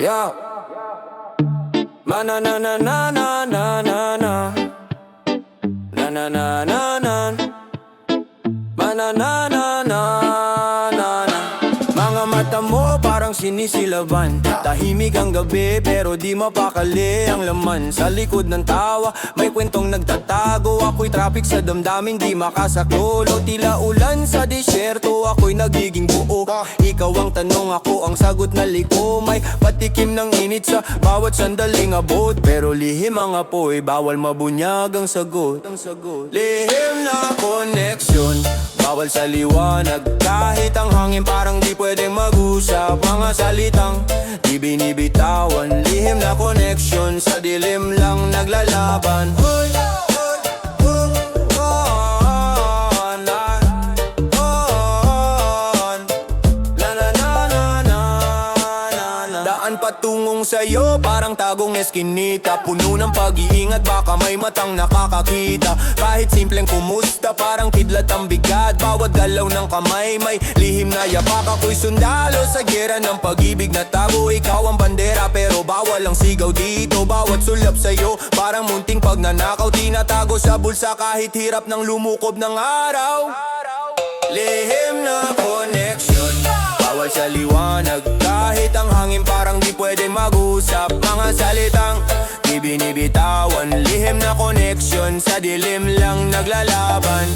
Yeah. Na na na na na na na na na na na na na na na na na na na. Mga mata mo parang sinisilaban, tahimik ang gabi pero di mapakali ang laman. Sa likod ng tawa may kwentong nagtatago. Ako'y traffic sa damdamin di makasaklolo. Tila ulan sa disyerto, ako'y nagiging buo. Ikaw ang tanong, ako ang sagot na liko. May patikim ng init sa bawat sandaling abot, pero lihim ang apoy, bawal mabunyag ang sagot. Lihim na koneksyon, bawal sa liwanag. Kahit ang hangin parang di pwedeng mag-usap. Mga salitang di binibitawan. Lihim na koneksyon, sa dilim lang naglalaban. Patungong sa'yo parang tagong eskinita, puno ng pag-iingat, baka may matang nakakakita. Kahit simpleng kumusta, parang kidlat ang bigat. Bawat galaw ng kamay may lihim na yapak. Ako'y sundalo sa gera ng pag-ibig na tago. Ikaw ang bandera pero bawal ang sigaw dito. Bawat sulap sa'yo parang munting pagnanakaw. Tinatago sa bulsa kahit hirap ng lumukob ng araw. Lihim na koneksyon, bawal sa liwanag. Kahit ang hangin parang di pwedeng mag-usap. Mga salitang di binibitawan. Lihim na koneksyon, sa dilim lang naglalaban.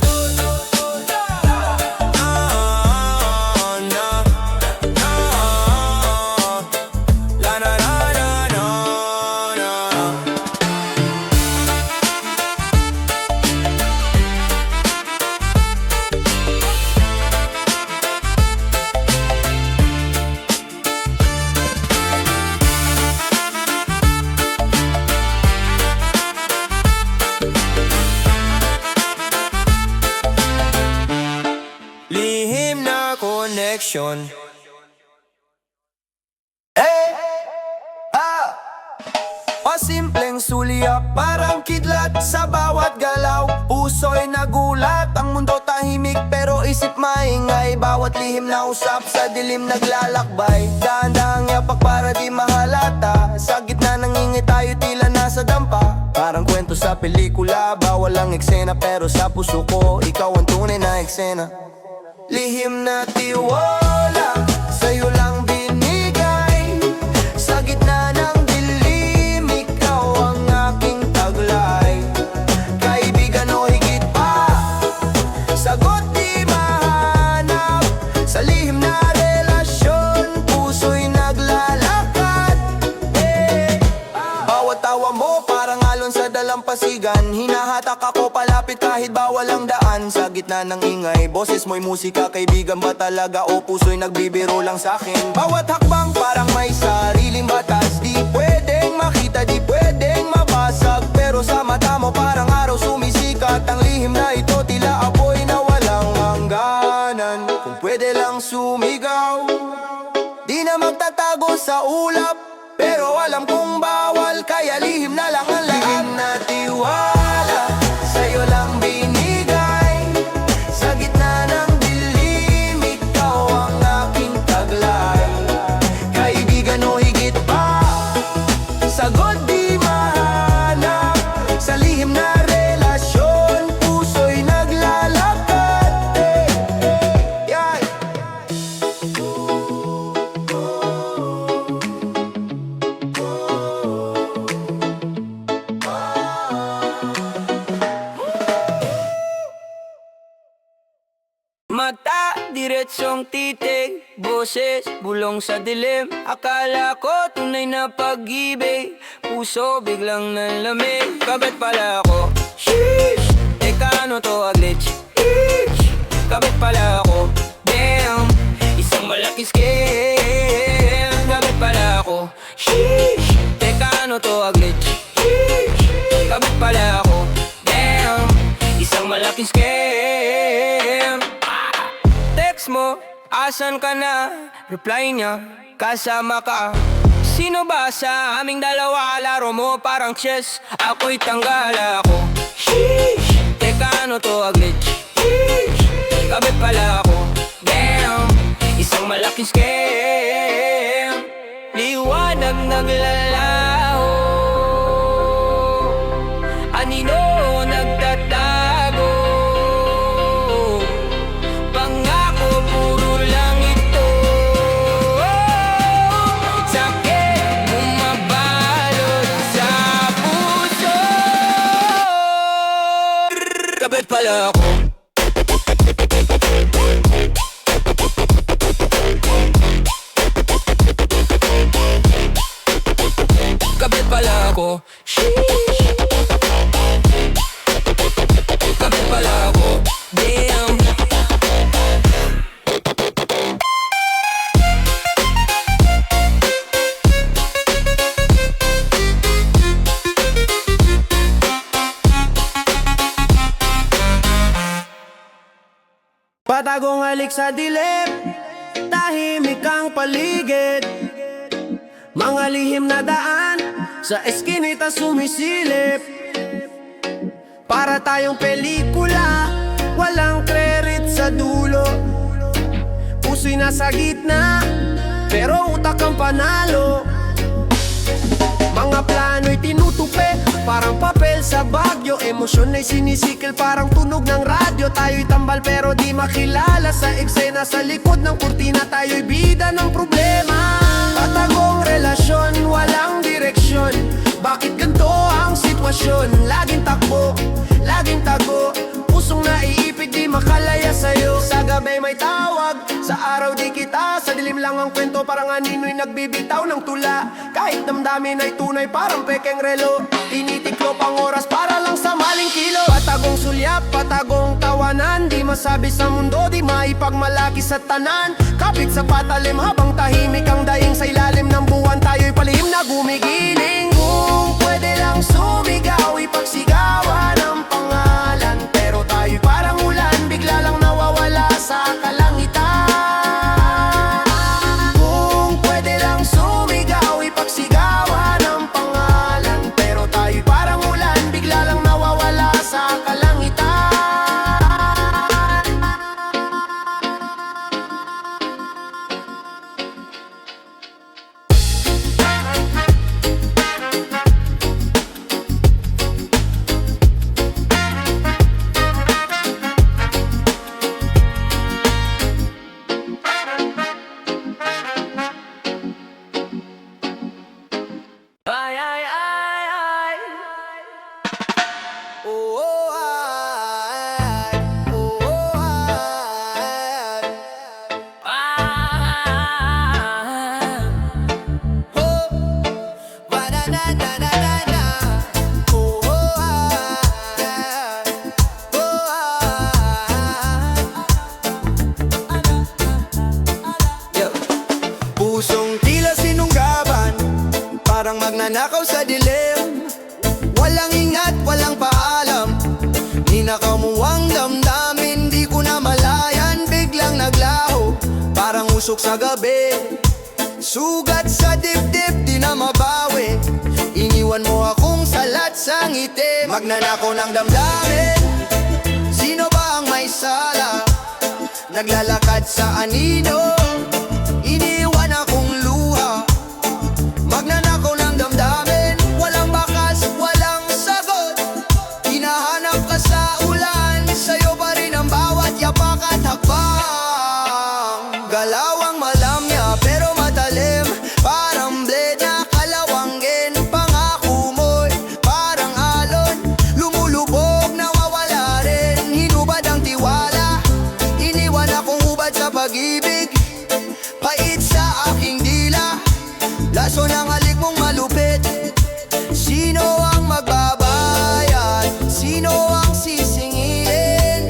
Lihim na koneksyon. O simpleng suliap, parang kidlat sa bawat galaw. Puso'y nagulat, ang mundo tahimik pero isip maingay. Bawat lihim na usap, sa dilim naglalakbay. Dahan-dahang yapak para di mahalata. Sa gitna ng ingay tayo tila nasa dampa. Parang kwento sa pelikula, bawal ang eksena, pero sa puso ko ikaw ang tunay na eksena. Lihim na tiwala, sa'yo lang binigay. Sa gitna ng dilim, ikaw ang aking taglay. Kaibigan o higit pa, sagot di mahanap. Sa lihim na relasyon, puso'y naglalakad. Bawat tawa mo parang alon sa dalampasigan. Hinahatak ako palapit kahit bawal ang daan. Sa gitna ng ingay, boses mo'y musika. Kaibigan ba talaga o puso'y nagbibiro lang sa'kin? Bawat hakbang parang may sariling batas. Di pwedeng makita, di pwedeng mabasag, pero sa mata mo parang araw sumisikat. Ang lihim na ito tila apoy na walang hangganan. Kung pwede lang sumigaw, di na magtatago sa ulap, pero alam kong bawal, kaya lihim na lang ang lahat. Lihim na tiwala, sa'yo lang binigay. Sa gitna ng dilim, ikaw ang aking taglay. Kaibigan o higit pa, sagot di mahanap. Sa lihim na relasyon, puso'y naglalakad. Yeah. Mata, diretsong titig, boses, bulong sa dilim. Akala ko tunay na pag-ibig, puso biglang nalamig. Kabit pala ako, sheesh. Teka, ano to, a glitch? Sheesh. Kabit pala ako, damn. Isang malaking scam. Kabit pala ako, sheesh. Teka, ano to, a glitch? Sheesh. Kabit pala ako, damn. Isang malaking scam. Text mo, asan ka na? Reply niya, kasama ka. Sino ba sa aming dalawa? Laro mo parang chess, ako'y tanggal ako. Sheesh, teka, ano to, a glitch? Sheesh, kabit pala ako, damn. Isang malaking scam. Liwanag naglalaho? Anino nagtatago? Pangako puro lang ito. Sakit bumabalot sa puso. Kabit pala ako. Kabit pala ako. Sheesh. Kabit pala ako. Damn. Patagong halik sa dilim, tahimik ang paligid. Mga lihim na daan, sa eskinita sumisilip. Para tayong pelikula, walang credit sa dulo. Puso'y nasa gitna, pero utak ang panalo. Mga plano'y tinutupi, parang papel sa bagyo. Emosyon ay sinisikil, parang tunog ng radyo. Tayo'y tambal pero di makilala sa eksena. Sa likod ng kurtina, tayo'y bida ng problema. Patagong relasyon, walang direksyon. Bakit ganito ang sitwasyon? Laging takbo, laging tago. Pusong naiipit, di makalaya sa'yo. Sa gabi may tawag, sa araw di kita. Sa dilim lang ang kwento, parang anino'y nagbibitaw ng tula. Kahit damdamin ay tunay, parang pekeng relo. Tinitiklop ang oras para lang sa maling kilo. Patagong sulyap, patagong tawanan. Di masabi sa mundo, di maipagmalaki sa tanan. Kapit sa patalim habang tahimik ang daing. Sa ilalim ng buwan tayo'y palihim na gumigiling. Kung pwede lang sumigaw, ipagsigawan ang pangalan. Pero tayo'y parang ulan, bigla lang nawawala sa kalangitan. Kung pwede lang sumigaw, ipagsigawan ang pangalan. Pero tayo'y parang ulan, bigla lang nawawala sa kalangitan. Ay, ay, ay, ay. Oh, oh, ay, oh, oh, ay. Oh, ba-da-da-da-da-da-da. Oh, oh, ay, oh, ay. Yo. Pusong tila sinunggaban, parang magnanakaw sa dilim. Walang ingat, walang paalam. Ninakamuwang damdamin, di ko na malayan. Biglang naglaho, parang usok sa gabi. Sugat sa dibdib, di na mabawi. Iniwan mo akong salat sa ngiti. Magnanakaw ng damdamin, sino ba ang may sala? Naglalakad sa anino, iniwan akong luha. Magnanakaw ng damdamin, walang bakas, walang sagot. Hinahanap ka sa ulan, sa'yo pa rin ang bawat yapak at hakbang. Galawang malamya pero matalim, parang blade na kalawanggin. Pangako mo'y parang alon, lumulubog, nawawala rin. Hinubad ang tiwala, iniwan akong hubad sa pag-ibig. Pait sa aking dila, laso ng halik mong malupit. Sino ang magbabayad? Sino ang sisingilin?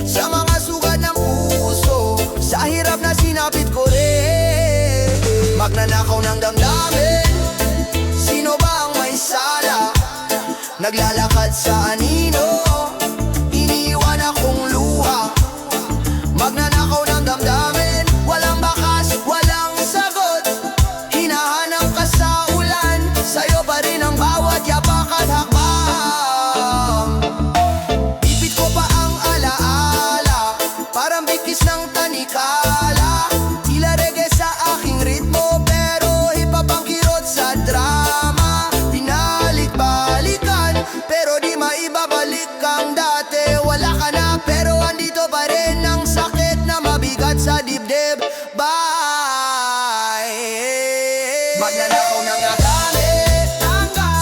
Sa mga sugat ng puso, sa hirap na sinapit ko rin. Magnanakaw ng damdamin, sino ba ang may sala? Naglalakad sa anino, iniwan akong luha. Magnanakaw ng damdamin, walang bakas, walang sagot. Hinahanap ka sa ulan, sa'yo pa rin ang bawat yapak. Magnanakaw ng gamit.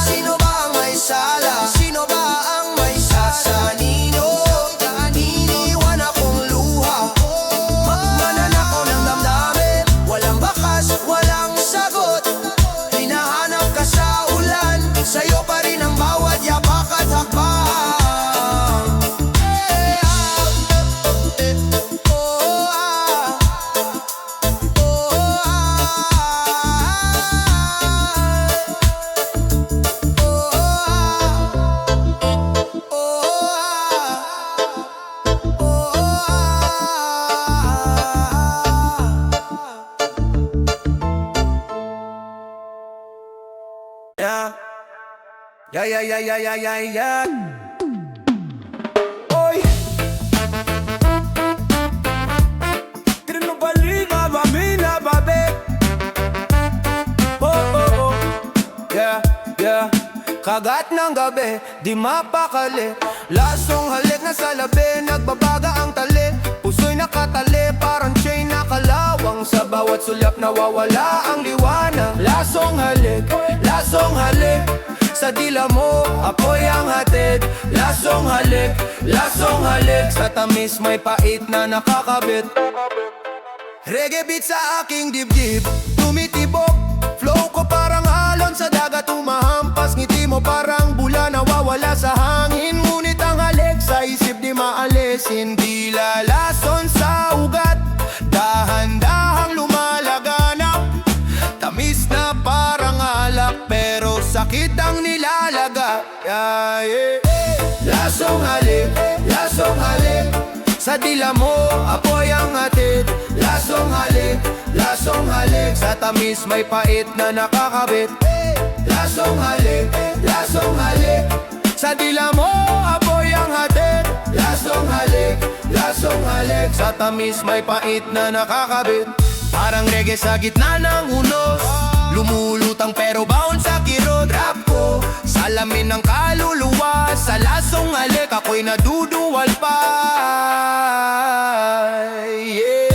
Sino ba ang may sala? Sino ba ang may sasanino? Iniwan akong luha. Magnanakaw ng damdamin. Walang bakas, walang sagot. Hinahanap ka sa ulan. Sa'yo pa rin ang bawat yapak at hakbang. Yeah. Oy. Trinubaliga mamina babe. Oh. Yeah. Kagat ng gabi, di mapakali. Lasong halik na sa labi, nagbabaga ang tali. Puso'y nakatali, parang chain nakalawang. Sa bawat sulyap nawawala ang liwanag. Lasong halik. Sa dila mo, apoy ang hatid. Lasong halik. Sa tamis may pait na nakakabit. Reggae beat sa aking dibdib, tumitibok. Flow ko parang alon sa dagat umahampas. Ngiti mo parang bula nawawala sa hangin. Ngunit ang halik sa isip di maalis. Hindi lalason sa ugat, dahan-dahang lumalaganap. Tamis na parang alak, pero sakit ang nilalaga. Yeah. Lasong halik. Sa dila mo, apoy ang hatid. Lasong halik. Sa tamis may pait na nakakabit. Lasong halik. Sa dila mo, apoy ang hatid. Lasong halik. Sa tamis may pait na nakakabit. Parang reggae sa gitna ng unos, lumulutang pero baon sa kirot. Rap ko, salamin ng kaluluwa. Sa lasong halik ako'y naduduwal pa. Yeah.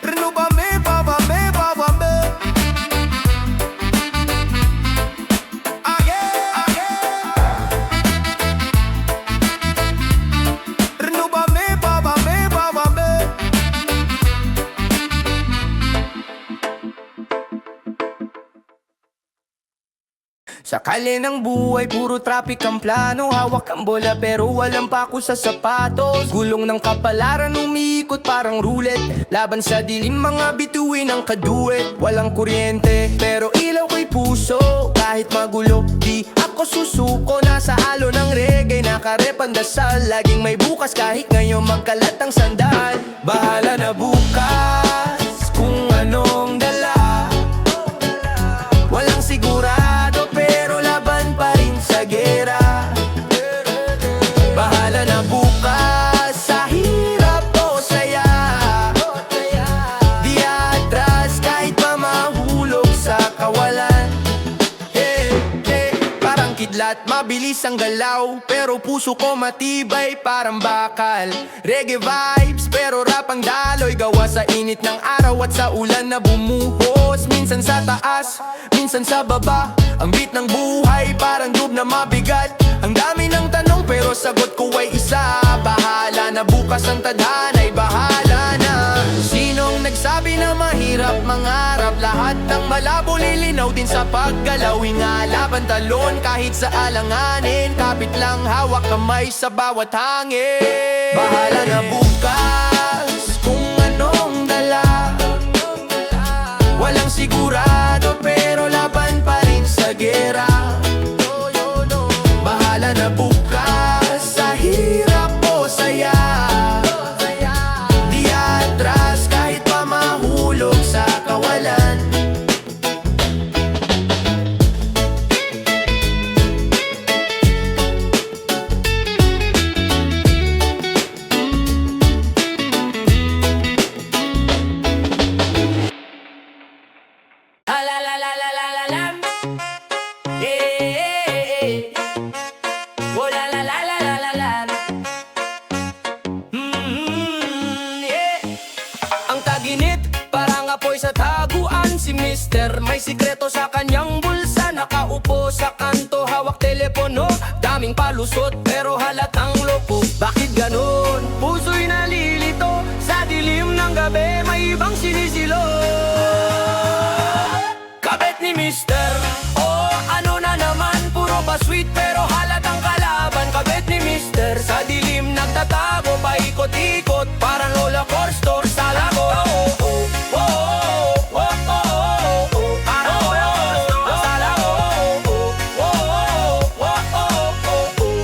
Renubame, babame. Renubame, babame. Sakali ng buhay, puro traffic ang plano. Hawak ang bola pero walang pako sa sapatos. Gulong ng kapalaran umiikot parang roulette. Laban sa dilim, mga bituin ang kaduet. Walang kuryente pero ilaw ko'y puso. Kahit magulo, di ako susuko. Nasa halo ng reggae, nakarepandasal. Laging may bukas kahit ngayon magkalat ang sandal. Bahala na bukas kung anong dala. Walang sigurado pero laban pa rin sa gera. Bahala na bukas sa hirap o saya. Di atras kahit pa mahulog sa kawalan. Parang kidlat, mabilis ang galaw, pero puso ko matibay parang bakal. Reggae vibes pero rap ang daloy. Gawa sa init ng araw at sa ulan na bumuhos. Minsan sa taas, minsan sa baba. Ang beat ng buhay parang dub na mabigat. Ang dami ng tanong pero sagot ko ay isa. Bahala na bukas ang tadhana'y bahala na. Sinong nagsabi na mahirap mangarap? Lahat ng malabo lilinaw din sa paggalaw. Hinga laban talon kahit sa alanganin. Kapit lang hawak kamay sa bawat hangin. Bahala na bukas kung anong dala. Walang sigurado pero laban pa rin sa gera. Bahala na bukas sa hirap o saya. Di atras kahit pa mahulog sa kawalan. La la la la la. malusot pero halatang loko. Bakit ganun? Puso'y nalilito, sa dilim ng gabi may ibang sinisilo. Kabit ni Mister, oh ano na naman, puro pa sweet pero halatang kalaban. Kabit ni Mister, sa dilim nagtatago, paikot-ikot, parang roller coaster sa lago. Parang roller coaster sa lago.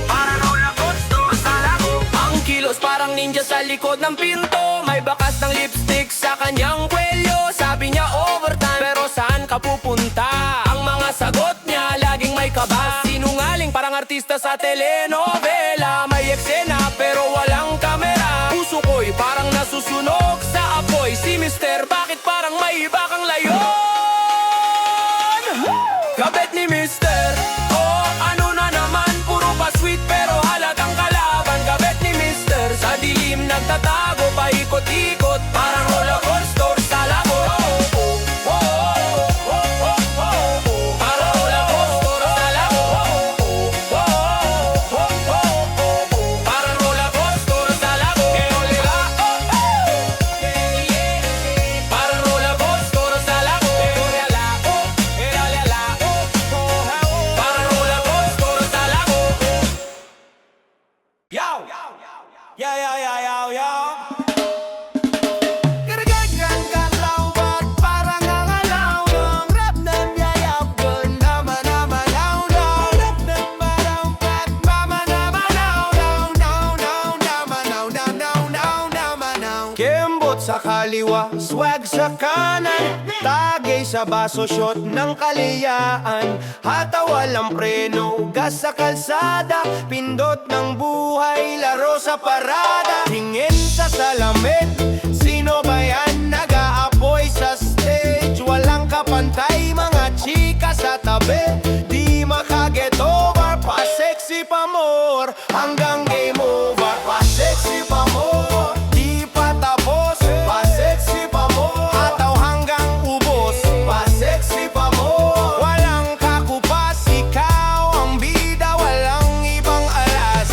Parang roller coaster sa lago. Ang kilos parang ninja sa likod ng pinto, may bakas ng lipstick sa kanyang kwelyo. Sabi niya overtime, pero saan ka pupunta? Ang mga sagot niya laging may kaba. Sinungaling parang artista sa telenovela. May eksena pero walang kamera. Puso ko'y parang nasusunog sa apoy. Si Mister, bakit parang may iba kang layon? Kabit ni Mister, oh ano na naman, puro pa sweet pero halatang kalaban. Kabit ni Mister, sa dilim nagtatago, paikot-ikot, parang roller coaster sa lago. Parang roller coaster sa lago. Parang roller coaster sa lago. Parang roller coaster sa lago. Parang roller coaster sa lago. Yow! Yow, yow, yow, yow, yow. Kembot sa kaliwa, swag sa kanan, tagay sa baso, shot ng kaliyaan. Hataw walang preno, gas sa kalsada, pindot ng buhay, laro sa parada. Tingin sa salamin, sino ba yan? Nag-aapoy sa stage, walang kapantay, mga chika sa tabi. Di makaget over, pa-sexy pa more, hanggang game over. Pa-sexy pa more, di pa tapos, pa-sexy pa more. Hataw hanggang ubos, pa-sexy pa more. Walang kakupas, ikaw ang bida, walang ibang alas.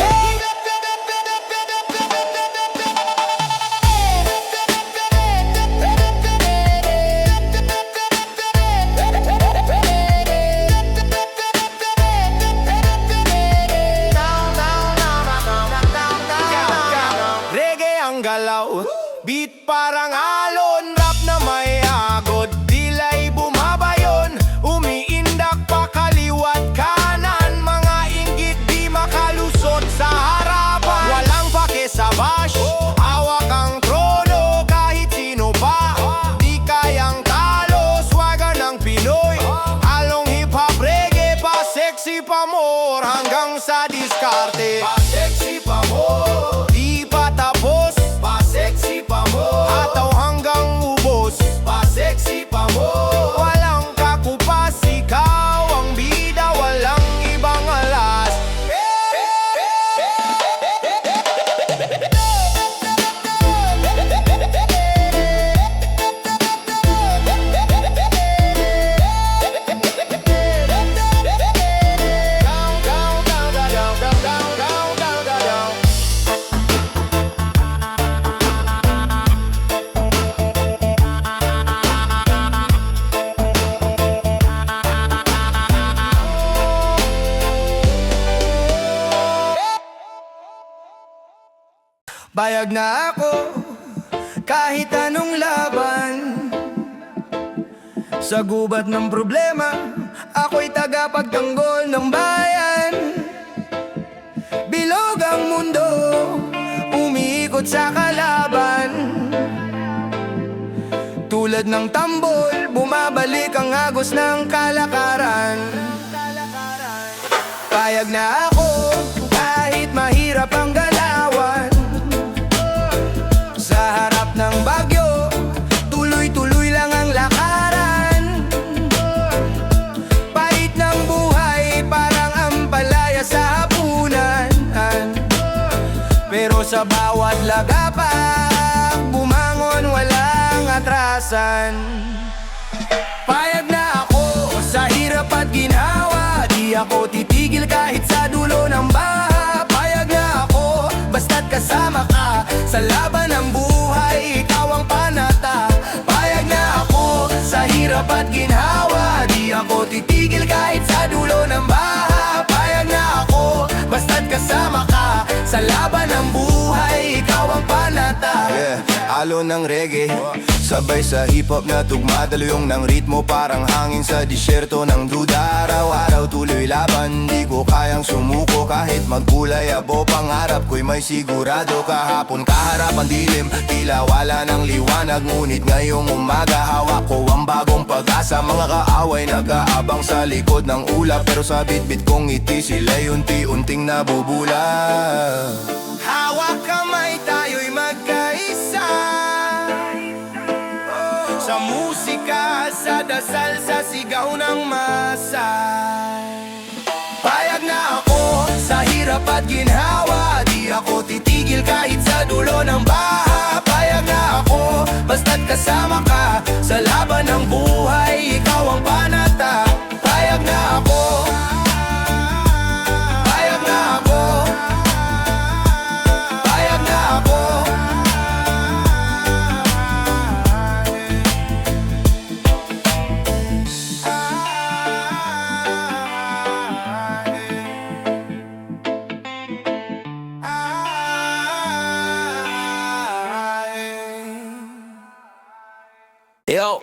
Reggae ang galaw, beat parang alon, rap na may agod, dilay bumabayon, umiindak pa kaliwat kanan, mga inggit di makalusot sa harapan. Walang pake sa bash, hawak ang trono, kahit sino pa di kayang talo. Swaga ng Pinoy, halong hip-hop, reggae, pa sexy pa more, hanggang sa diskarte. Pa sexy pa more, di pa tapos, pa sexy pa more. Hataw hanggang ubos, pa sexy pa more. Walang kakupas, ikaw ang bida, walang ibang alas. Bayag na ako, kahit anong laban. Sa gubat ng problema, ako'y tagapagtanggol ng bayan. Bilog ang mundo, umiikot sa kalaban. Tulad ng tambol, bumabalik ang agos ng kalakaran. Payag na ako, kahit mahirap ang galawan. Sa harap ng bagyo, tuloy-tuloy lang ang lakaran. Pait ng buhay, parang ampalaya sa hapunan. Pero sa bawat lagapak, bumangon walang atrasan. Payag na ako sa hirap at ginhawa, di ako titigil kahit sa dulo ng bahay. hirap at ginhawa, di ako titigil kahit sa dulo ng baha. Payag na ako, basta't kasama ka sa laban ng buhay, ikaw ang panata. Alo ng reggae, sabay sa hip-hop na tugma, daluyong ng ritmo parang hangin sa disyerto ng duda. Araw-araw tuloy laban, di ko kayang sumuko kahit magkulay abo. Pangarap ko'y may sigurado, kahapon kaharap ang dilim, tila wala ng liwanag. Ngunit ngayong umaga hawak ko ang bagong pag-asa. Mga kaaway nag-aabang sa likod ng ulap, pero sa bitbit kong ngiti sila'y unti-unting nabubula. Hawak kamay tayo'y magkaisa, sa musika, sa dasal, sa sigaw ng masa. Payag na ako sa hirap at ginhawa, di ako titigil kahit sa dulo ng baha. Payag na ako, basta't kasama ka sa laban ng buhay, ikaw ang panata. Payag na ako, payag na ako, payag na ako. Yo,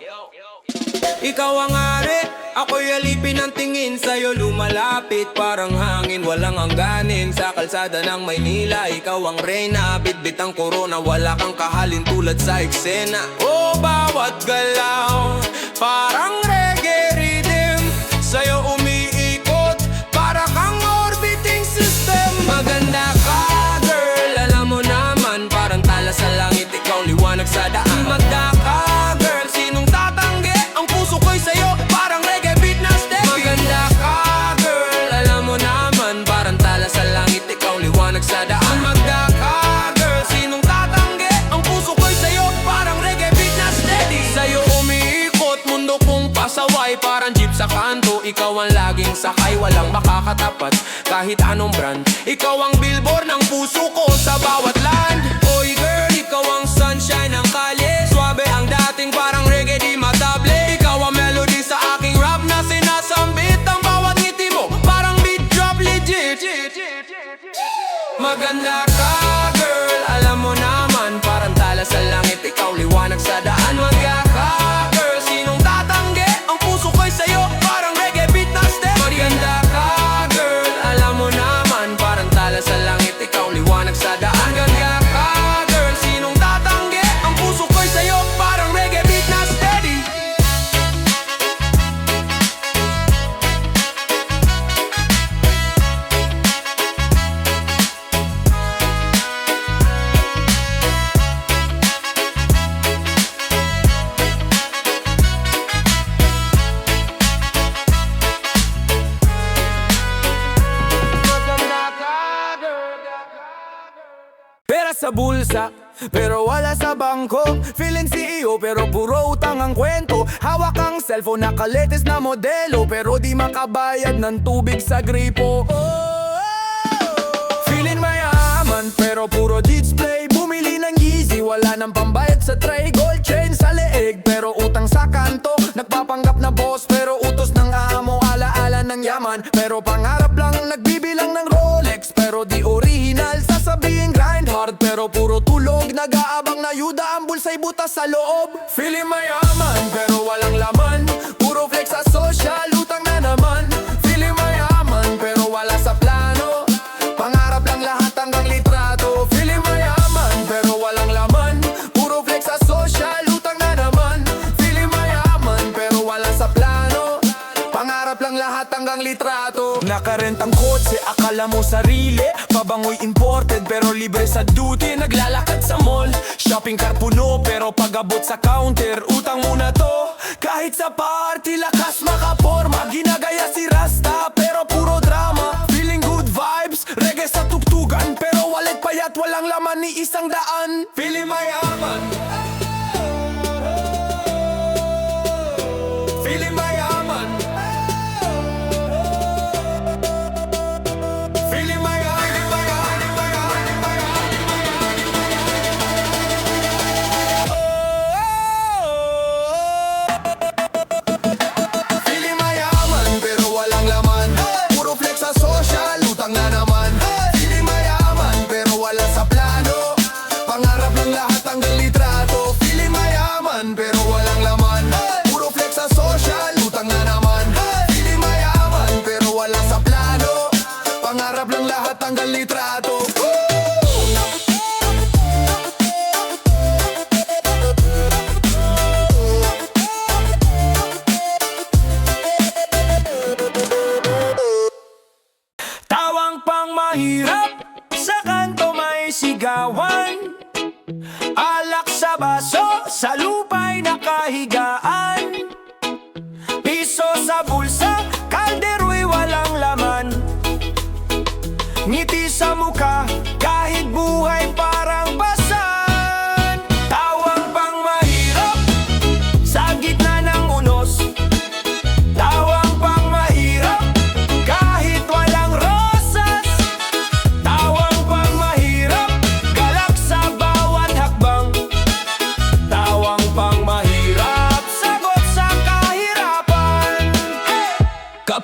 ikaw ang ari, ako'y alipin ang tingin sa'yo lumalapit. Parang hangin, walang hangganin sa kalsada ng Maynila. Ikaw ang reyna, bitbit ang korona, wala kang kahalin tulad sa eksena. Oh, bawat galaw, parang reggae rhythm, sa'yo umiikot, para kang orbiting system. Maganda ka, girl, alam mo naman, parang tala sa langit, ikaw liwanag sa daan. Magda ka, girl, sinong tatanggi? Ang puso ko'y sa'yo, parang reggae beat na steady. Maganda ka, girl, alam mo naman, parang tala sa langit, ikaw liwanag sa daan. Magda ka, girl, sinong tatanggi? Ang puso ko'y sa'yo, parang reggae beat na steady. Sa'yo umiikot, mundo kong pasaway, parang jeep sa kanto. Ikaw ang laging sakay, walang makakatapat kahit anong brand. Ikaw ang billboard ng puso ko sa bawat land. Oy girl, ikaw ang sunshine ng kalye, suabe ang dating parang reggae di matable. Ikaw ang melody sa aking rap na sinasambit, ang bawat ngiti mo parang beat drop legit. Maganda ka, girl, alam mo naman, parang tala sa langit, ikaw liwanag sa daan. Maganda ka, girl, sinong tatanggi? Ang puso ko'y sa'yo, parang reggae beat na steady. Maganda ka, girl, alam mo naman, parang tala sa langit, ikaw liwanag sa daan. Maganda ka, girl, sinong tatanggi? Ang puso ko'y sa'yo, parang reggae beat na steady. Pera sa bulsa, pero wala sa bangko. Feeling CEO, pero puro utang ang kwento. Hawak ang cellphone na kaletes na modelo, pero di makabayad ng tubig sa gripo. Feeling mayaman, pero puro display. Bumili ng Yeezy, wala nang pambayad sa tray. Gold chain sa leeg, pero utang sa kanto. Nagpapanggap na boss, pero utos ng amo. Alaala ng yaman, pero pangarap lang. Nagbibilang ng Rolex, pero di original. Sasabihin grind hard, pero puro tulog. Nag-aabang na yuda, ang bulsa'y butas sa loob. Feeling mayaman, pero walang laman. Puro flex sa social, utang na naman. Feeling mayaman, pero wala sa plano. Pangarap lang lahat hanggang litrato. Feeling mayaman, pero walang laman. Puro flex sa social, utang na naman. Feeling mayaman, pero wala sa plano. Pangarap lang lahat hanggang litrato. Nakarentang kotse, akala mo sarili. Pabangoy imported, pero libre sa duty. Naglalakad sa mall, shopping cart puno, pero pag-abot sa counter, utang muna to. Kahit sa party, lakas makaporma. Ginagaya si Rasta, pero puro drama. Feeling good vibes, reggae sa tugtugan, pero wallet payat, walang laman ni isang daan. Feeling mayaman, feeling mayaman, feeling mayaman.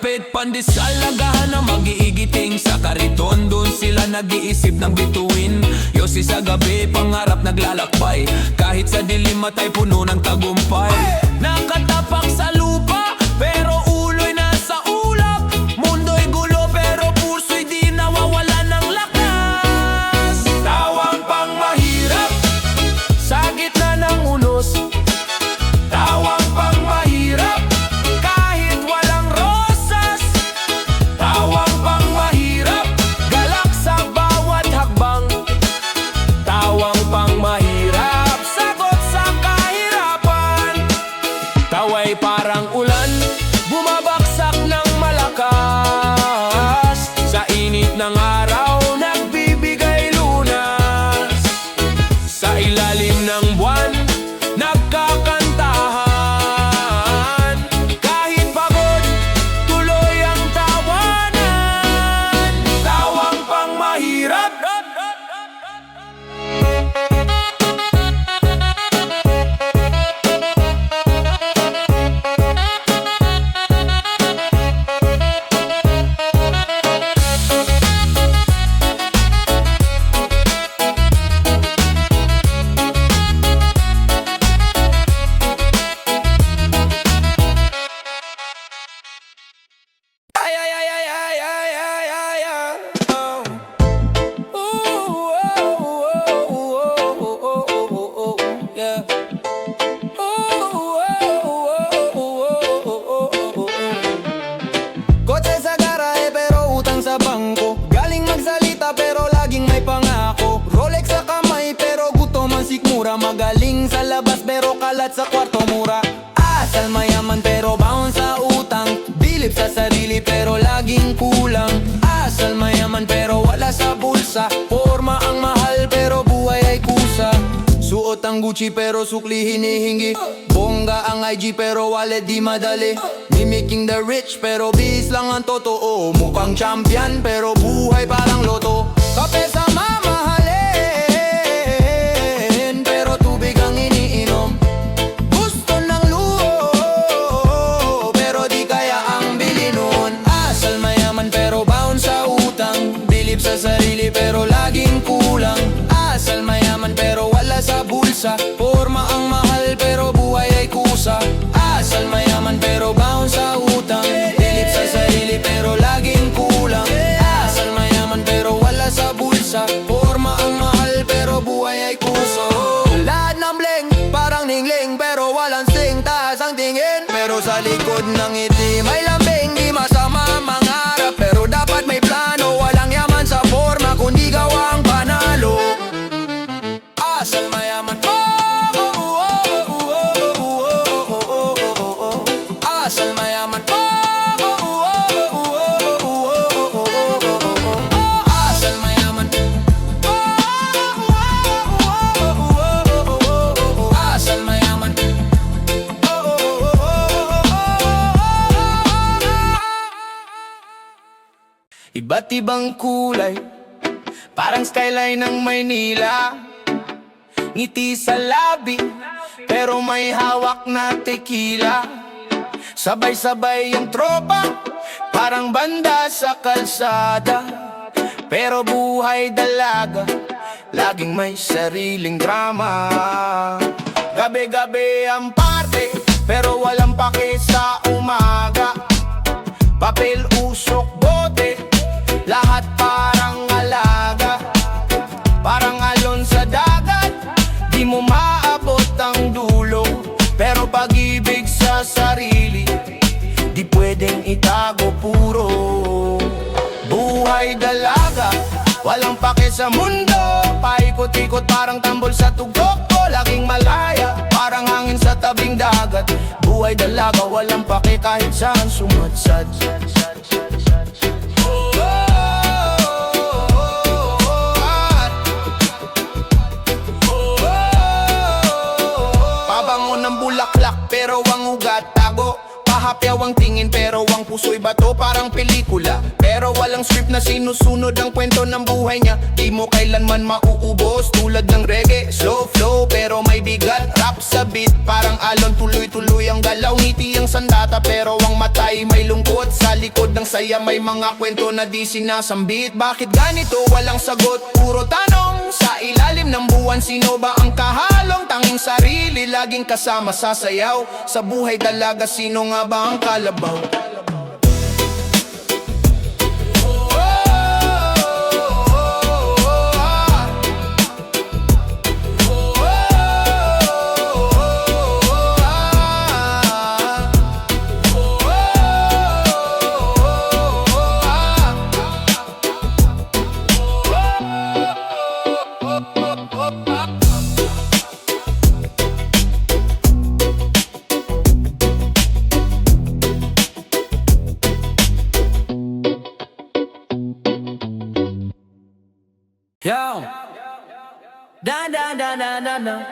Dapit pandesal, lagahan na mag-iigiting. Sa kariton, dun sila nag-iisip ng bituin. Yosi sa gabi, pangarap naglalakbay. Kahit sa dilim matay puno ng tagumpay. Nakatapak sa lupa, pero ulo'y nasa ulap. Mundo'y gulo, pero puso'y di nawawala ng lakas. Tawang pang mahirap sa gitna ng unos. Tawang pang mahirap kahit walang rosas. Tawang pang mahirap galak sa bawat hakbang. Tawang pang mahirap sagot sa kahirapan. Tawa'y parang ulan bumabaksak ng malakas. Sa init ng araw nagbibigay lunas. Sa ilalim ng buwan nagkakantahan. Kahit pagod, tuloy ang tawanan. Tawang pang mahirap. Ay, ay, ay, ay, ay, ay, ay, ay, ay. Oh. Ooh, oh, oh, oh, oh, oh, oh, oh, yeah. Ooh, oh, oh, oh, oh, oh, oh. Kotse sa garahe pero utang sa bangko. Galing magsalita pero laging may pangako. Rolex sa kamay pero gutom ang sikmura. Magaling sa labas pero kalat sa kwarto mura. Asal mayaman pero baon sa utang. Bilib sa sarili pero laging kulang. Asal mayaman pero wala sa bulsa. Forma ang mahal pero buhay ay kusa. Suot ang Gucci pero sukli hinihingi. Bongga ang IG pero wallet di madali. Mimicking the rich pero bis lang ang totoo. Mukhang champion pero buhay parang loto. Kape sa mamahalin pero tubig ang iniinom. Gusto ng luho pero di kaya ang bili nun. Asal mayaman pero baon sa utang. Bilib sa sarili pero laging kulang. Asal mayaman pero wala sa bulsa. Forma ang mahal pero buhay ay kusa. Asal mayaman pero baon sa utang. Bilib sa sarili pero laging kulang. Asal mayaman pero wala sa bulsa. Forma ang mahal pero buhay ay kusa. Lahat ng bling parang ningling pero walang sing. Taas ang tingin pero sa likod ng ngiti may lambing. Di masama mangarap pero dapat may plano. Walang yaman sa forma kundi gawang panalo. Asal mayaman asal mayaman asal mayaman asal mayaman. Iba't ibang kulay parang skyline ng Maynila. Ngiti sa labi pero may hawak na tequila. Sabay-sabay yung tropa parang banda sa kalsada. Pero buhay dalaga laging may sariling drama. Gabi-gabi ang parte pero walang pake sa umaga. Papel, usok, bote lahat parang alaga. Parang alon sa dagat di mo maabot ang dulo. Pero pag-ibig sa sarili di pwedeng itago puro. Buhay dalaga walang pake sa mundo. Paikot-ikot parang tambol sa tugtog ko. Laging malaya parang hangin sa tabing dagat. Buhay dalaga walang pake kahit saan sumadsad. Pabango ng bulaklak pero ang ugat tago. Pahapyaw ang tingin pero ang puso'y bato parang pelikula. Pero walang script na sinusunod ang kwento ng buhay niya. Di mo kailanman mauubos tulad ng reggae. Slow flow pero may bigat. Rap sa beat parang alon tuloy-tuloy ang galaw. Ngiti ang sandata pero ang matay may lungkot. Sa Sa likod ng saya may mga kwento na di sinasambit. Bakit ganito? Walang sagot, puro tanong. Sa ilalim ng buwan, sino ba ang kahalong? Tanging sarili, laging kasama sa sayaw. Sa buhay dalaga, sino nga ba ang kalabaw? Yo, da da da da da da.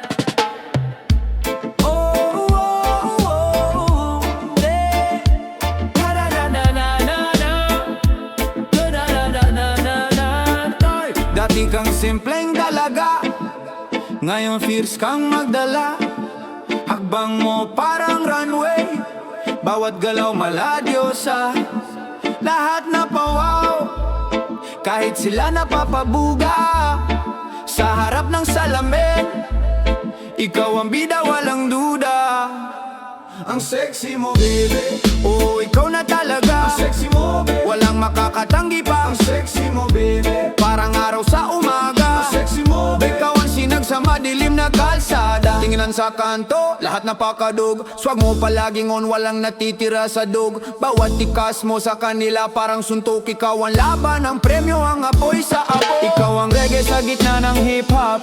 Oh, oh, oh, yeah. Da da da da da da da. Da da da da da da da. Dati kang simpleng dalaga, ngayon fierce kang magdala. Hakbang mo parang runway, bawat galaw maladyosa. Lahat na pawaw, kahit sila napapabuga. Sa harap ng salamin, ikaw ang bida, walang duda. Ang sexy mo, baby. Oo, ikaw na talaga. Ang sexy mo, baby. Walang makakatanggi pa. Ang sexy mo, baby. Parang araw sa umaga. Ang sexy mo, baby. Ikaw ang sinag sa madilim na kalsada. Tinginan sa kanto, lahat napakadug. Swag mo palaging on, walang natitira sa dug. Bawat tikas mo sa kanila parang suntok. Ikaw ang laban, ang premyo, ang apoy sa apoy. Ikaw ang reggae sa gitna ng hip-hop.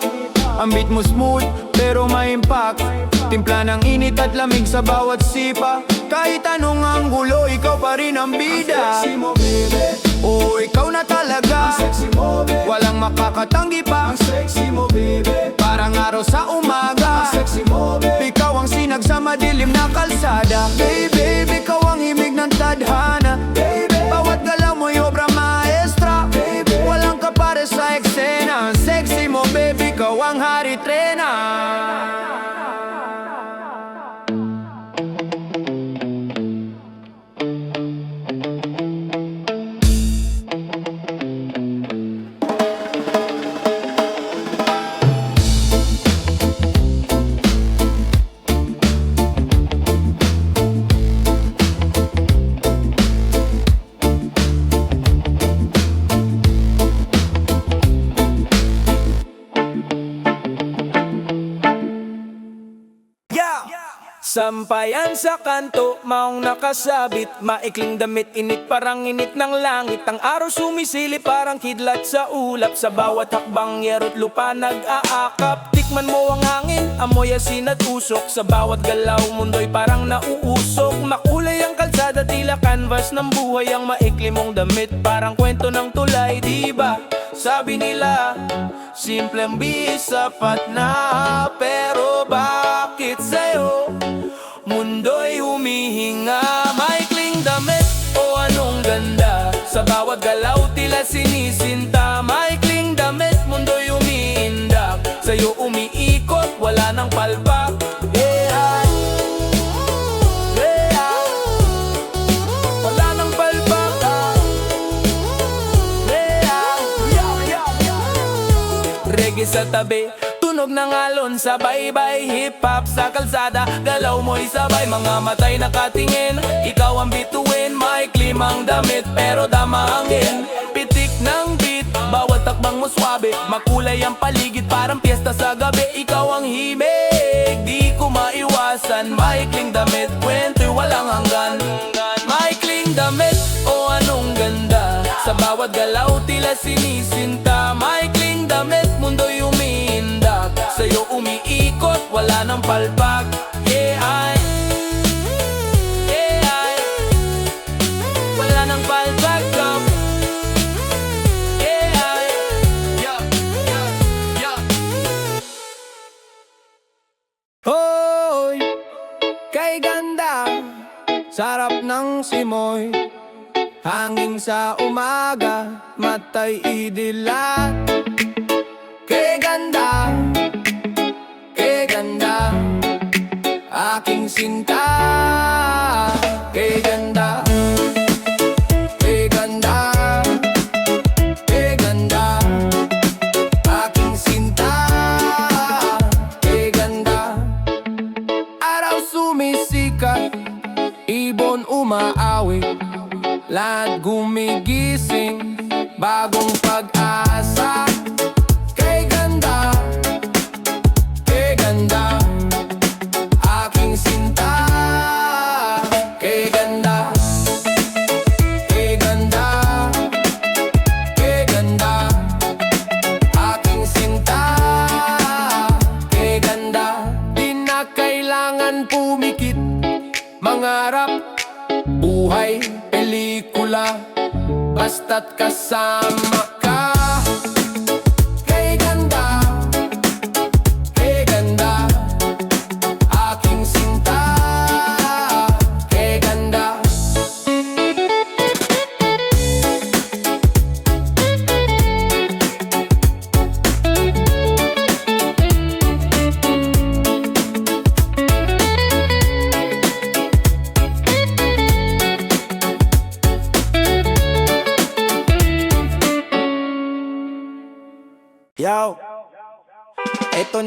Ang beat mo smooth, pero may impact. Timpla ng init at lamig sa bawat sipa. Kahit anong anggulo, ikaw pa rin ang bida. Ang sexy mo, baby. Oo, ikaw na talaga. Ang sexy mo, baby. Walang makakatanggi pa. Ang sexy mo, baby. Parang araw sa umaga. Ang sexy mo, baby. Ikaw ang sinag sa madilim na kalsada. Baby, ikaw ang himig ng tadhana. Baby, bawat galaw mo'y obra maestra. Baby, walang kapare sa eksena. Ang sexy mo, baby, ikaw ang hari trena. Sampayan sa kanto, maong nakasabit. Maikling damit, init parang init ng langit. Ang araw sumisilip parang kidlat sa ulap. Sa bawat hakbang, yero't lupa nag-aakap. Tikman mo ang hangin, amoy asin at usok. Sa bawat galaw, mundo'y parang nauusok. Makulay ang kalsada, tila canvas ng buhay. Ang maikli mong damit, parang kwento ng tulay, diba? Sabi nila, simpleng bihis sapat na. Pero bakit sa'yo mundo'y humihinga? Maikling damit o anong ganda, sa bawat galaw tila sinisinta. Maikling damit, mundo'y umiindak, sa'yo umiikot, wala nang palpak. Yeah, yeah, wala nang palpak. Reggae sa tabi, tunog ng alon, sabay-bay. Hip-hop sa kalsada, galaw mo'y sabay. Mga matay nakatingin, ikaw ang bituin. Maikli mang damit, pero dama ang in. Pitik ng beat, bawat takbang mo swabe. Makulay ang paligid, parang piyesta sa gabi. Ikaw ang himig, di ko maiwasan. Maikling damit, kwento'y walang hanggan. Maikling damit, o anong ganda, sa bawat galaw tila sinisinta. Maikling damit, mundo'y umiindak, sa'yo umiikot, wala nang palpak. Yeah, wala nang palpak. Hoy, kay ganda, sarap ng simoy. Hangin sa umaga, matay idilat. Kay ganda, aking sinta. Kay ganda, umaawi, lahat gumigising, bagong pag-asa. Kay ganda, kay ganda, aking sinta. Kay ganda, kay ganda, kay ganda, aking sinta. Kay ganda, di na kailangan pumikit, mangarap, buhay, pelikula, basta't kasama ka. Kay ganda, kay ganda, aking sinta. Kay ganda. Yaw. Eto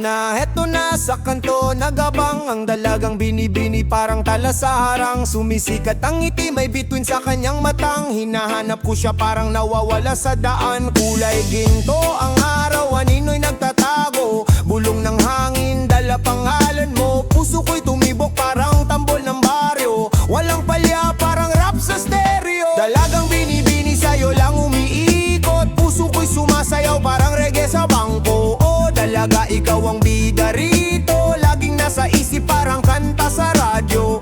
na sa kanto, nagabang ang dalagang binibini parang tala sa harang. Sumisikat ang ngiti, may bituin sa kanyang matang. Hinahanap ko siya parang nawawala sa daan. Kulay ginto ang araw, anino'y nagtatago. Bulong ng hangin, dala pangalan mo. Puso ko'y tumibok parang tambol ng baryo. Walang palya, parang rap sa stereo. Dalagang binibini sa'yo lang umiikot. Puso ko'y sumasayaw parang reggae sa bangko. Dalaga, ikaw ang bida rito, laging nasa isip parang kanta sa radyo.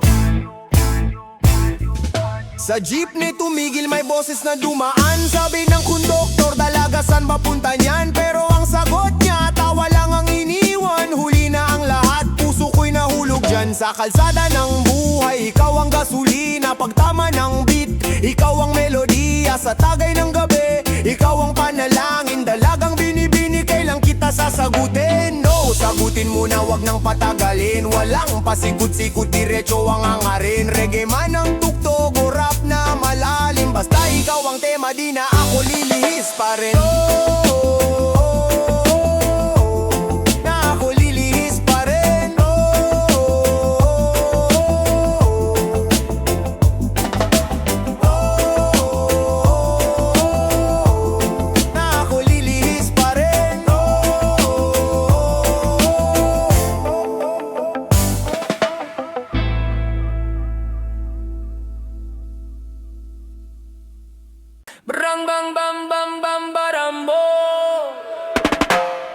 Sa jeepney tumigil, may boses na dumaan. Sabi ng konduktor, dalaga saan ba punta niyan? Pero ang sagot niya, tawa lang ang iniwan. Huli na ang lahat, puso ko'y nahulog dyan. Sa kalsada ng buhay, ikaw ang gasolina. Pagtama ng beat, ikaw ang melodiya. Sa tagay ng gabi, ikaw ang panalangin. Dalagang binibini, kailang kita sasagutin. No, sagutin mo na wag nang patagalin. Walang pasikot-sikot, diretso ang angarin. Reggae man ang tuktog o rap na malalim. Basta ikaw ang tema, di na ako lilihis pa rin. Na ako lilihis pa rin. Na ako lilihis pa rin. Brang bang bam bam bam barambo.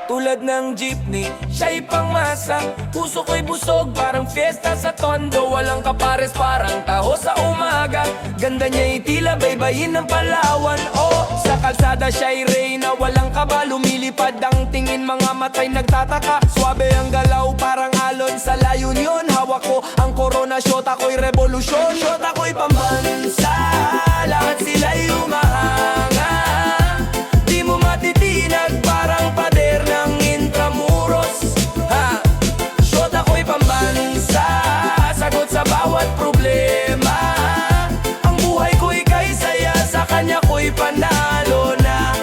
Tulad ng jeepney, siya'y pangmasa. Puso ko'y busog, parang fiesta sa tondo. Walang kapares, parang taho sa umaga. Ganda niya'y tila baybayin ng Palawan. Oh, sa kalsada siya'y reyna, walang kaba. Lumilipad ang tingin, mga matay nagtataka. Swabe ang galaw, parang alon sa layon yun. Hawak ko ang corona, shot ako'y revolusyon. Shot ako'y pambansa, lahat sila'y umahanga. Di mo matitinag, parang pader ng Intramuros. Ha, shot ako'y pambansa, sagot sa bawat problema. Ang buhay ko'y kay saya, sa kanya ko'y panalo na.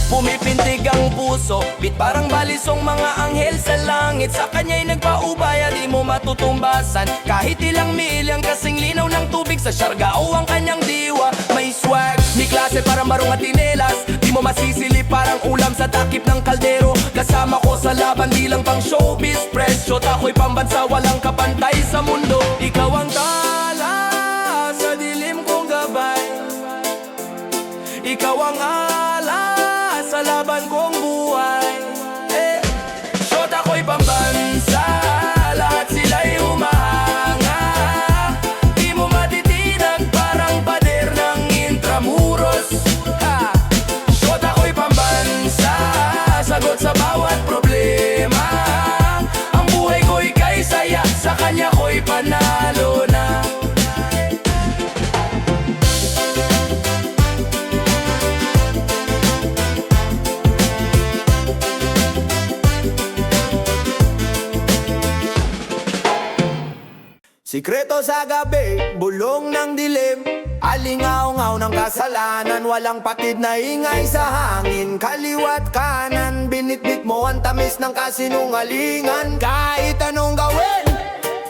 Pumipintig ang puso, bit parang balisong mga anghel sa langit. Sa kanya'y nagpaubaya, di mo matutumbasan. Kahit ilang milyang kasing linaw ng tubig sa Siargao ang kanyang diwa. May swag, may klase parang marong at tinelas. Di mo masisili parang ulam sa takip ng kaldero. Kasama ko sa laban, di lang pang showbiz press. Shot ako'y pambansa, walang kapantay sa mundo. Ikaw ang tala sa dilim kong gabay. Ikaw ang ala sa laban kong buhay. Shot ako'y pambansa, lahat sila'y umahanga. Di mo matitinag, parang pader ng Intramuros. Ha, shot ako'y pambansa, sagot sa bawat problema. Ang buhay ko'y kay saya, sa kanya ko'y panalo na. Sikreto sa gabi, bulong ng dilim. Alingaw-ngaw ng kasalanan, walang patid na ingay sa hangin. Kaliwat kanan, binitbit mo ang tamis ng kasinungalingan. Kahit anong gawin,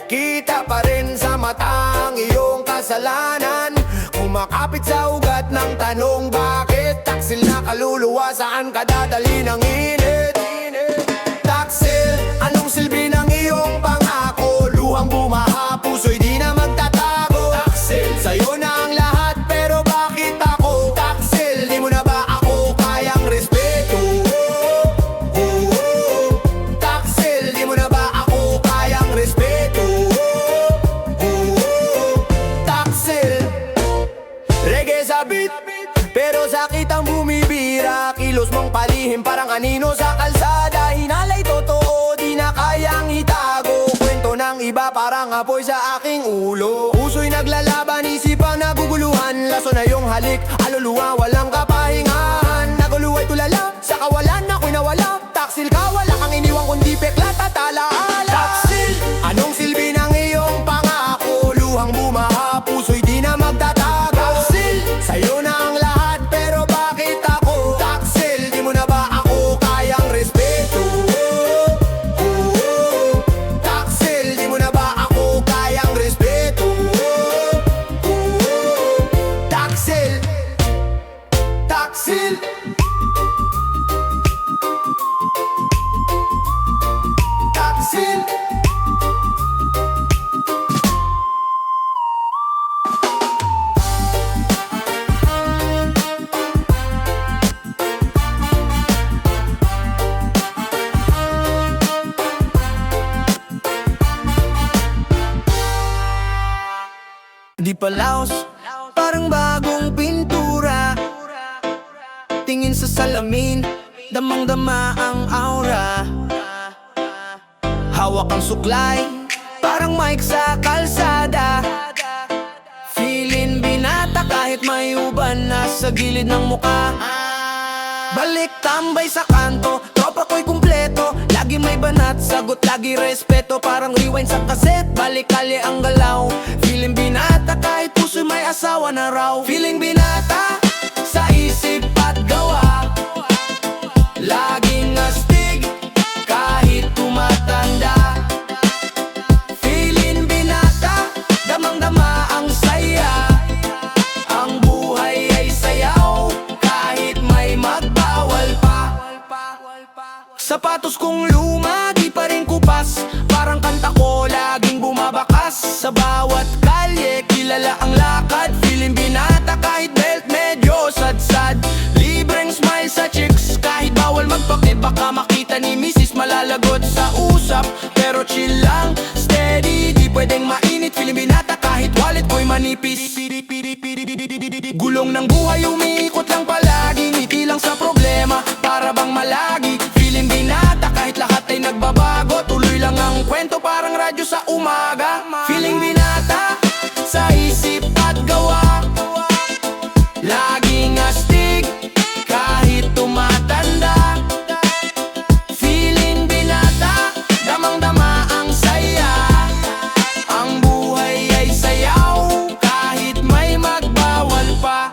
kita pa rin sa mata ang iyong kasinungalingan. kasalanan. Kumakapit sa ugat ng tanong bakit. Taksil na kaluluwa, saan ka dadali ng init? Taksil, anong silbi ng iyong pangako? Luhang bumaha, puso'y di na magtatago. Taksil, sa'yo na ang lahat pero bakit ako? Taksil, di mo na ba ako kayang respeto? Taksil, di mo na ba ako kayang respeto? Taksil, reggae sa beat, pero sakit ang bumibira. Kilos mong palihim parang anino sa kalsada. Hinalay totoo, di na kayang itago. Kwento ng iba parang apoy sa aking ulo. Puso'y naglalaban, isip ang naguguluhan. Laso na yung halik, aluluwa walang kapahingahan. Naguluhay tulala, sa kawalan ako'y nawala. Taksil ka, wala kang iniwang kundi peklat at alaala. Taksil, anong silbi ng iyong pangako? Luhang bumaha, puso'y di na magtatago. Taksil, sa'yo na ang lahat pero bakit ako? Taksil, di mo na ba ako kayang respeto? Taksil, di mo na ba ako kayang respeto? Taksil, taksil. Taksil. Di palaos, parang bagong pintura. Tingin sa salamin, damang-dama ang aura. Hawak ang suklay, parang mic sa kalsada. Feeling binata kahit may uban na sa gilid ng muka. Balik tambay sa kanto, tropa ko'y kumpleto. Lagi may banat, sagot lagi respeto. Parang rewind sa kaset, balik kalye ang galaw. Feeling binata kahit puso'y may asawa na raw. Feeling binata sa isip at gawa. Laging astig kahit tumatanda. Feeling binata, damang-dama ang saya. Ang buhay ay sayaw kahit may magbawal pa. Sapatos kong luma, di pa rin kupas. Parang kanta ko, laging bumabakas. Sa bawat kalye, kilala ang lakad. Feeling binata kahit belt medyo sad-sad. Libreng smile sa chicks, kahit bawal magpake. Baka makita ni misis, malalagot sa usap. Pero chill lang, steady, di pwedeng mainit. Feeling binata kahit wallet ko'y manipis. Gulong ng buhay, umiikot lang palagi. Ngiti lang sa problema, para bang malagi. Feeling binata kahit lahat ay nagbabago. Tuloy lang ang kwento, parang radyo sa umaga. Feeling binata sa isip at gawa. Laging astig kahit tumatanda. Feeling binata, damang-dama ang saya. Ang buhay ay sayaw kahit may magbawal pa.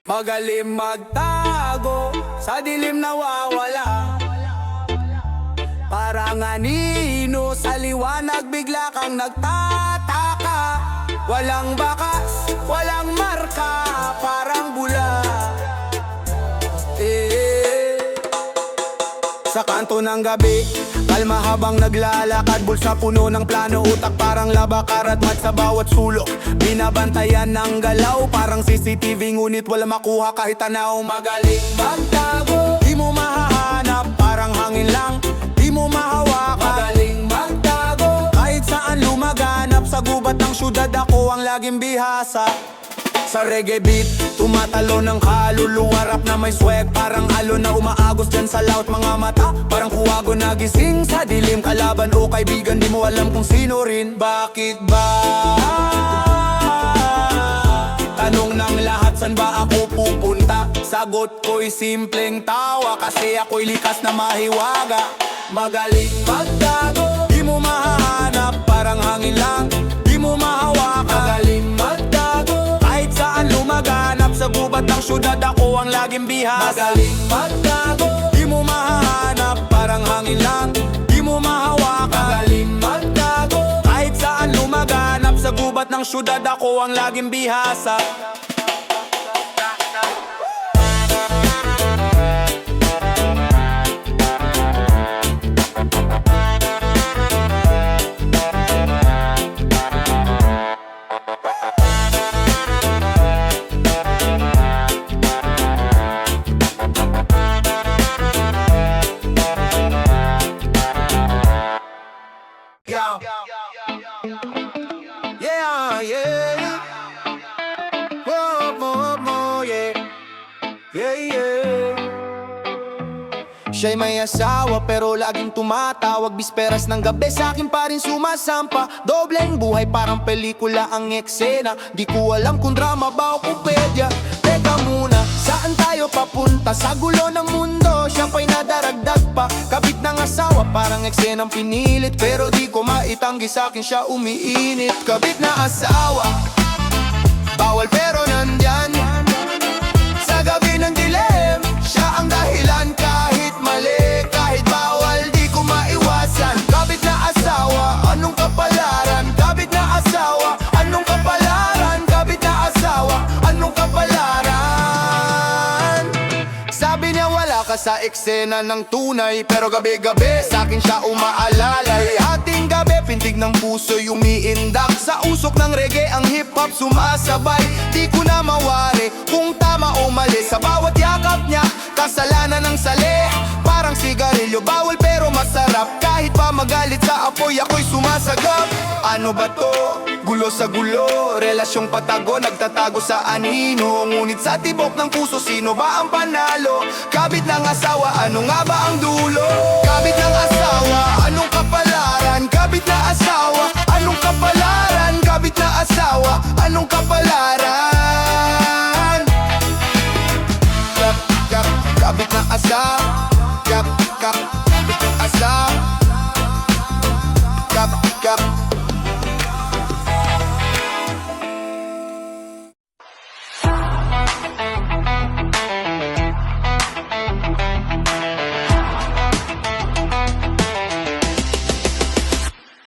Magaling magtago, sa dilim nawawala. Parang anino, sa liwanag bigla kang nagtataka. Walang bakas, walang marka, parang bula. Sa kanto ng gabi, kalma habang naglalakad. Bulsa puno ng plano, utak parang labakar. At mat sa bawat sulok, binabantayan ng galaw. Parang CCTV ngunit wala makuha kahit tanaw. Magaling magtago, di mo mahahanap. Parang hangin lang, di mo mahawakan. Magaling magtago, kahit saan lumaganap. Sa gubat ng syudad ako ang laging bihasa. Sa reggae beat, tumatalo ng kaluluwa. Rap na may swag, parang alon na umaagos dyan sa laut. Mga mata, parang kuwago nagising sa dilim. Kalaban o kaibigan, di mo alam kung sino rin. Bakit ba? Tanong ng lahat, san ba ako pupunta? Sagot ko'y simpleng tawa, kasi ako'y likas na mahiwaga. Magaling magtago, di mo mahahanap. Parang hangin lang, di mo mahawakan. Magaling magtago, kahit saan lumaganap. Sa gubat gubat ng syudad, ako ang laging bihasa. Magaling magtago, Di mo mahahanap, parang hangin lang, di mo mahawakan. magaling magtago. Kahit saan lumaganap, sa gubat ng syudad, ako ang laging bihasa. Yeah, yeah. Whoa, yeah. Yeah. Siya'y may asawa pero laging tumatawag. Bisperas ng gabi sa'kin pa rin sumasampa. Dobleng buhay parang pelikula ang eksena. Di ko alam kung drama ba o komedya. Teka muna, saan tayo papunta? Sa gulo ng mundo, siya pa'y nadaragdag pa. Kabit ng asawa, parang eksenang pinilit. Pero di ko maitanggi sa'kin siya umiinit. Kabit na asawa, bawal pero nandyan. Sa gabi ng dilim, siya ang dahilan. Kahit mali, kahit bawal, di ko maiwasan. Kabit na asawa, anong kapalaran? Kabit na asawa, anong kapalaran? Kabit na asawa, anong kapalaran? Sabi niya wala ka sa eksena ng tunay, pero gabi-gabi sa'kin siya umaalalay. Ating gabi, pintig ng puso'y umiindak. Sa usok ng reggae, ang hip-hop sumasabay. Di ko na mawari kung tama o mali. Sa bawat yakap niya, kasalanan ng sali. Parang sigarilyo, bawal pero masarap. Kahit pa magalit sa apoy, ako'y sumasagap. Ano ba to? Gulo sa gulo, relasyong patago, nagtatago sa anino. Ngunit sa tibok ng puso, sino ba ang panalo? Kabit ng asawa, ano nga ba ang dulo? Kabit ng asawa, anong kapalaran? Kabit na asawa, anong kapalaran? Kabit na asawa, anong kapalaran? Kabit na asawa, kabit na asawa.